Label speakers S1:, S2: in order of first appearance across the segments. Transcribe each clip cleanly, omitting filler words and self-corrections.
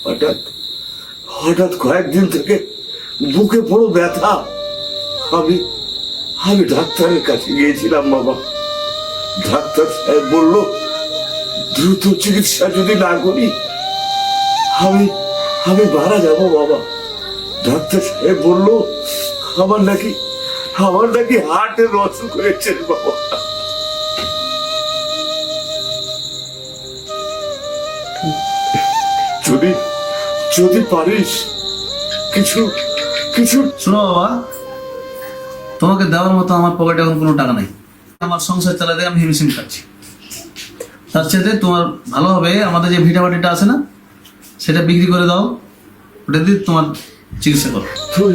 S1: হঠাৎ হঠাৎ কয়েকদিন থেকে বুকে বড় ব্যথা। আমি আমি ডাক্তারের কাছে গিয়েছিলাম বাবা। ডাক্তার সাহেব বলল, দ্রুত চিকিৎসা যদি না করি আমি আমি মারা যাব বাবা। ডাক্তার সাহেব বলল, আমার নাকি হার্টের অসুখ হয়েছে বাবা। যদি যদি পারিস কিছু কিছু।
S2: শোনো বাবা, তোমাকে দেওয়ার মতো আমার পকেটে এখন কোনো টাকা নেই। আমার সংসার চালাতে আমি হিমশিম খাচ্ছি। তার সাথে তোমার ভালো হবে আমাদের যে ভিটাবাটিটা আছে না, সেটা বিক্রি করে দাও, ওটা দিয়ে তোমার চিকিৎসা করো।
S1: তুই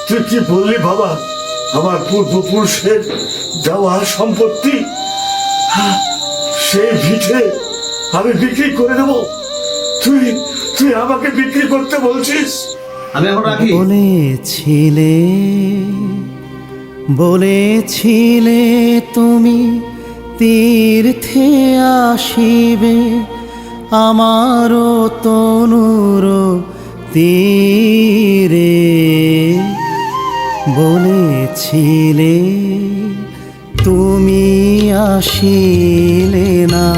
S1: তুই কি বললি বাবা? আমার পূর্বপুরুষের দেওয়া সম্পত্তি সেই ভিটে আমি বিক্রি করে দেব? তুই তুই আমাকে বিক্রি করতে বলছিস?
S2: আমি এখন রাখি।
S3: বলেছিলে তুমি তীর্থে আসিবে, আমারও তনুর তীরে। বলেছিলে তুমি আসিলে না।